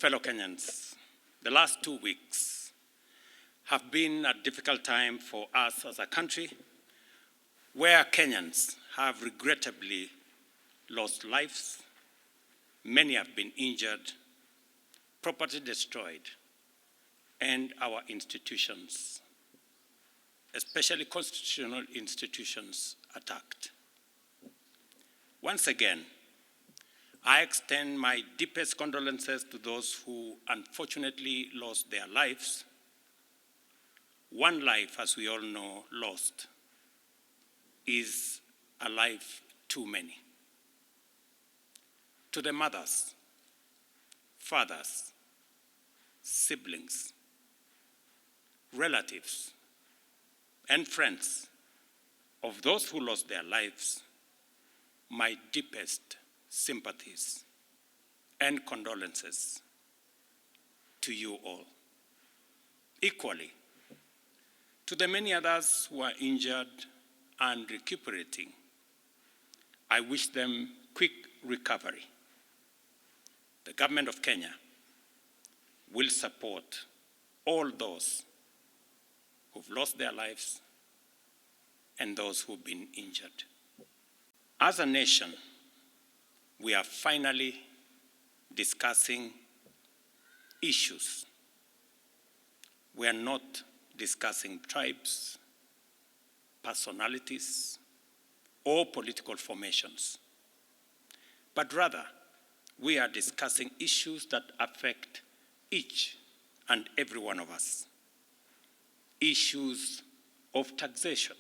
Fellow Kenyans, the last 2 weeks have been a difficult time for us as a country, where Kenyans have regrettably lost lives, many have been injured, property destroyed, and our institutions, especially constitutional institutions, attacked. Once again, I extend my deepest condolences to those who unfortunately lost their lives. One life, as we all know, lost is a life too many. To the mothers, fathers, siblings, relatives, and friends of those who lost their lives, my deepest sympathies and condolences to you all. Equally, to the many others who are injured and recuperating, I wish them quick recovery. The government of Kenya will support all those who've lost their lives and those who've been injured. As a nation, we are finally discussing issues. We are not discussing tribes, personalities, or political formations, but rather we are discussing issues that affect each and every one of us. Issues of taxation,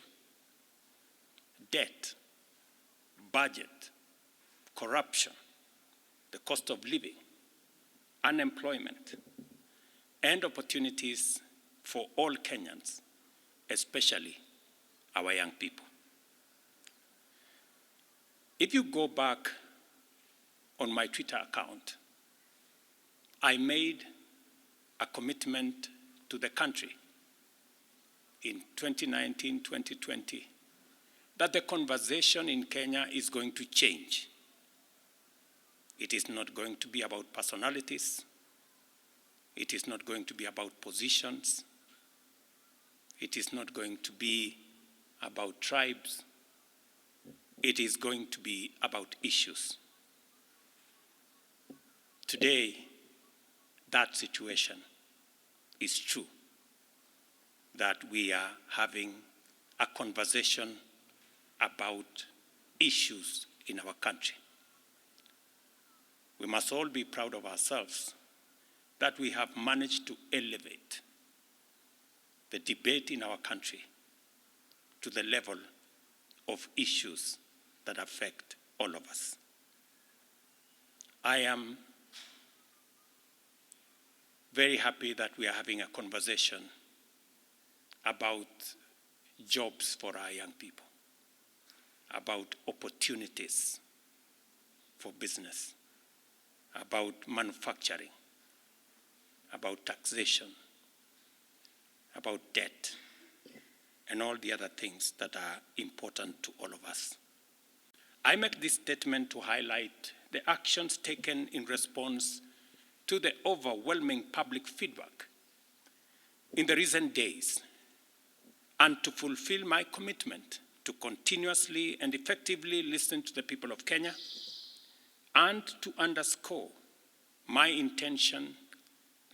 debt, budget, corruption, the cost of living, unemployment, and opportunities for all Kenyans, especially our young people. If you go back on my Twitter account, I made a commitment to the country in 2019-2020 that the conversation in Kenya is going to change. It is not going to be about personalities. It is not going to be about positions. It is not going to be about tribes. It is going to be about issues. Today, that situation is true, that we are having a conversation about issues in our country. We must all be proud of ourselves that we have managed to elevate the debate in our country to the level of issues that affect all of us. I am very happy that we are having a conversation about jobs for our young people, about opportunities for business, about manufacturing, about taxation, about debt, and all the other things that are important to all of us. I make this statement to highlight the actions taken in response to the overwhelming public feedback in the recent days, and to fulfill my commitment to continuously and effectively listen to the people of Kenya, and to underscore my intention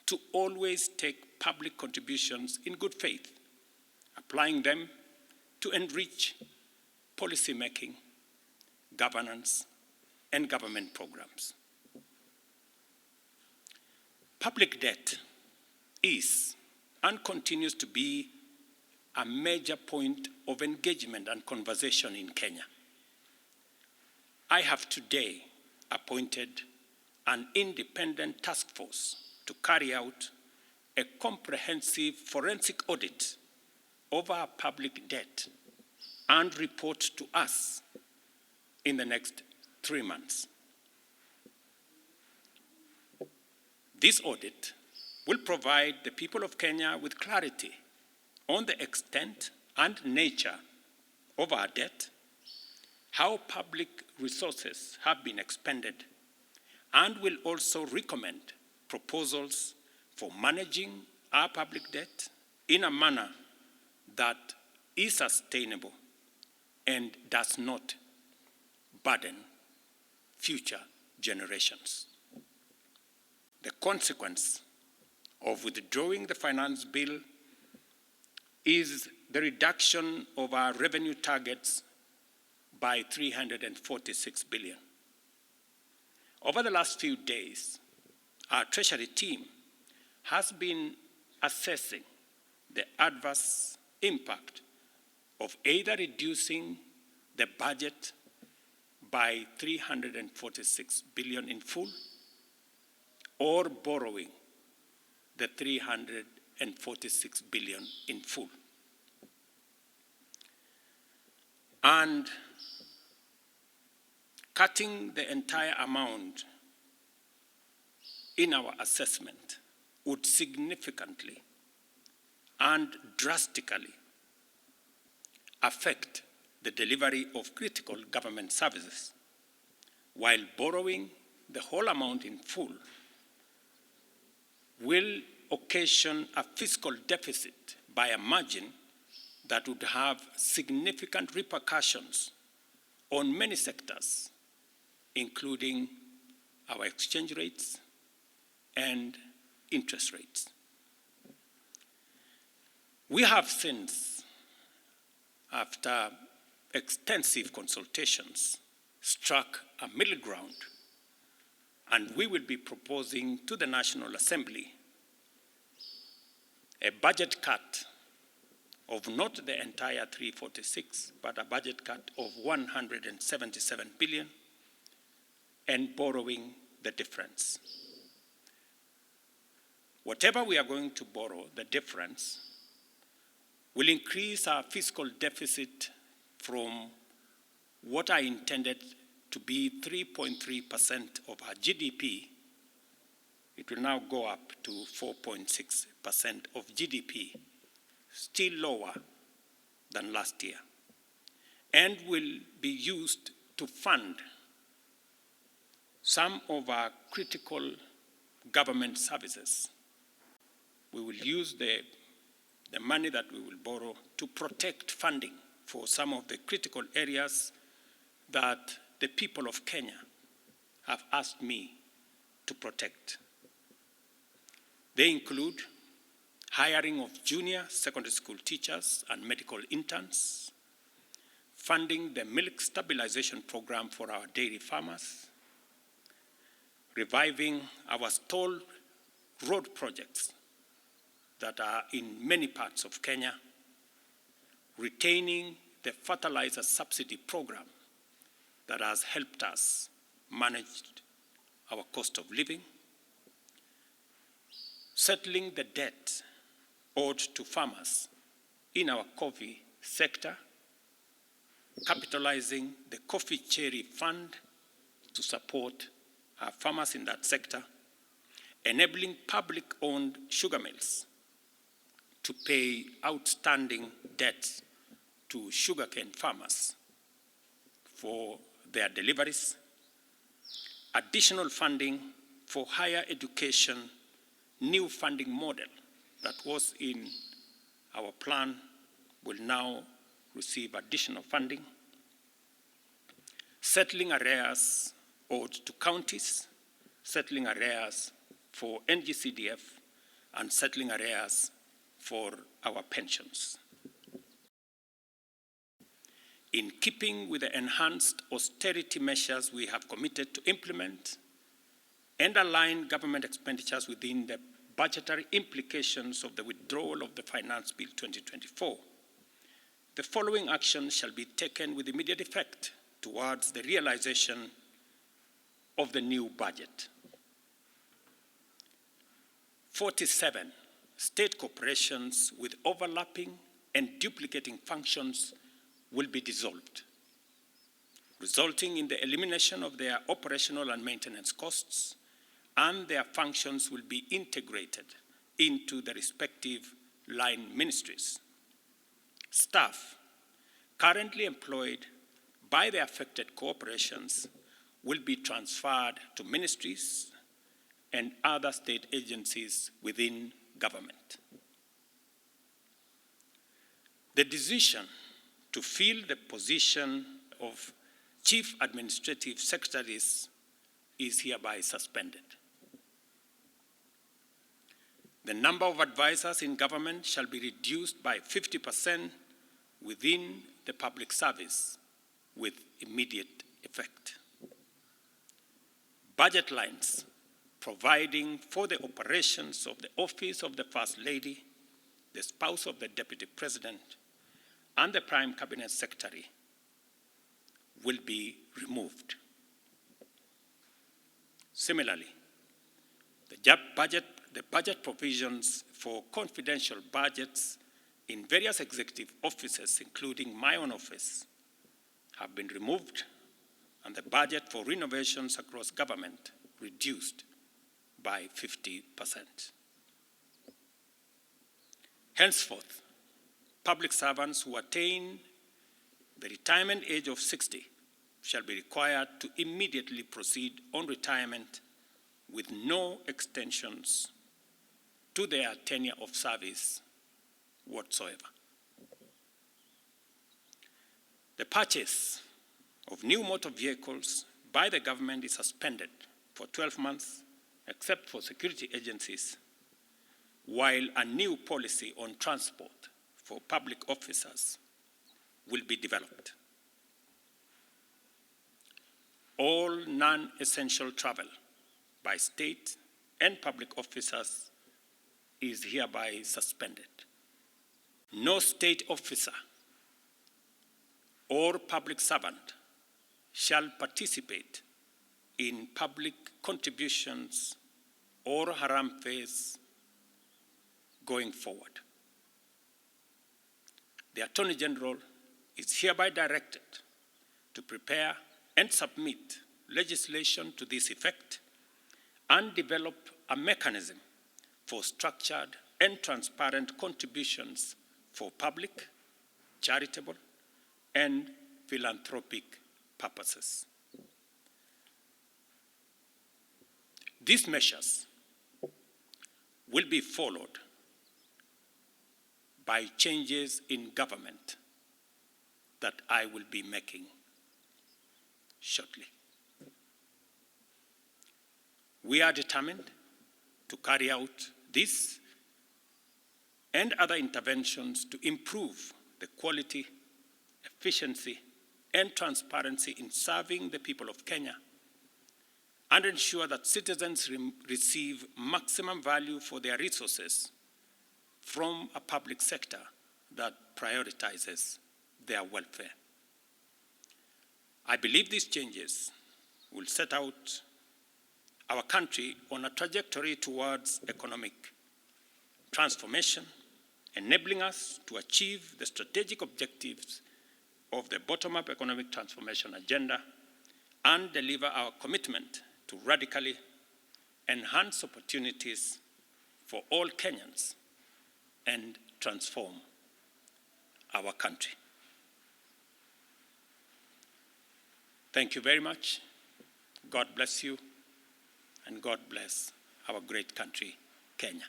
to always take public contributions in good faith, applying them to enrich policy making, governance, and government programs. Public debt is and continues to be a major point of engagement and conversation in Kenya. I have today appointed an independent task force to carry out a comprehensive forensic audit of our public debt and report to us in the next 3 months. This audit will provide the people of Kenya with clarity on the extent and nature of our debt, how public resources have been expended, and will also recommend proposals for managing our public debt in a manner that is sustainable and does not burden future generations. The consequence of withdrawing the finance bill is the reduction of our revenue targets by 346 billion. Over the last few days, our Treasury team has been assessing the adverse impact of either reducing the budget by 346 billion in full or borrowing the 346 billion in full. And cutting the entire amount in our assessment would significantly and drastically affect the delivery of critical government services, while borrowing the whole amount in full will occasion a fiscal deficit by a margin that would have significant repercussions on many sectors, including our exchange rates and interest rates. We have since, after extensive consultations, struck a middle ground, and we will be proposing to the National Assembly a budget cut of not the entire 346, but a budget cut of 177 billion, and borrowing the difference. Whatever we are going to borrow, the difference, will increase our fiscal deficit from what I intended to be 3.3% of our GDP. It will now go up to 4.6% of GDP, still lower than last year, and will be used to fund some of our critical government services. We will use the money that we will borrow to protect funding for some of the critical areas that the people of Kenya have asked me to protect. They include hiring of junior secondary school teachers and medical interns, funding the milk stabilization program for our dairy farmers, reviving our stalled road projects that are in many parts of Kenya, retaining the fertilizer subsidy program that has helped us manage our cost of living, settling the debt owed to farmers in our coffee sector, capitalizing the coffee cherry fund to support our farmers in that sector, enabling public-owned sugar mills to pay outstanding debts to sugarcane farmers for their deliveries, additional funding for higher education, new funding model that was in our plan will now receive additional funding, settling arrears owed to counties, settling arrears for NGCDF, and settling arrears for our pensions. In keeping with the enhanced austerity measures we have committed to implement and align government expenditures within the budgetary implications of the withdrawal of the Finance Bill 2024, the following actions shall be taken with immediate effect towards the realization of the new budget. 47 state corporations with overlapping and duplicating functions will be dissolved, resulting in the elimination of their operational and maintenance costs, and their functions will be integrated into the respective line ministries. Staff currently employed by the affected corporations will be transferred to ministries and other state agencies within government. The decision to fill the position of Chief Administrative Secretaries is hereby suspended. The number of advisors in government shall be reduced by 50% within the public service with immediate effect. Budget lines providing for the operations of the Office of the First Lady, the spouse of the Deputy President, and the Prime Cabinet Secretary will be removed. Similarly, the budget provisions for confidential budgets in various executive offices, including my own office, have been removed, and the budget for renovations across government reduced by 50%. Henceforth, public servants who attain the retirement age of 60 shall be required to immediately proceed on retirement with no extensions to their tenure of service whatsoever. The purchase of new motor vehicles by the government is suspended for 12 months, except for security agencies, while a new policy on transport for public officers will be developed. All non-essential travel by state and public officers is hereby suspended. No state officer or public servant shall participate in public contributions or haram phase going forward. The Attorney General is hereby directed to prepare and submit legislation to this effect and develop a mechanism for structured and transparent contributions for public, charitable, and philanthropic purposes. These measures will be followed by changes in government that I will be making shortly. We are determined to carry out this and other interventions to improve the quality, efficiency, and transparency in serving the people of Kenya and ensure that citizens receive maximum value for their resources from a public sector that prioritizes their welfare. I believe these changes will set out our country on a trajectory towards economic transformation, enabling us to achieve the strategic objectives of the bottom-up economic transformation agenda and deliver our commitment to radically enhance opportunities for all Kenyans and transform our country. Thank you very much. God bless you, and God bless our great country, Kenya.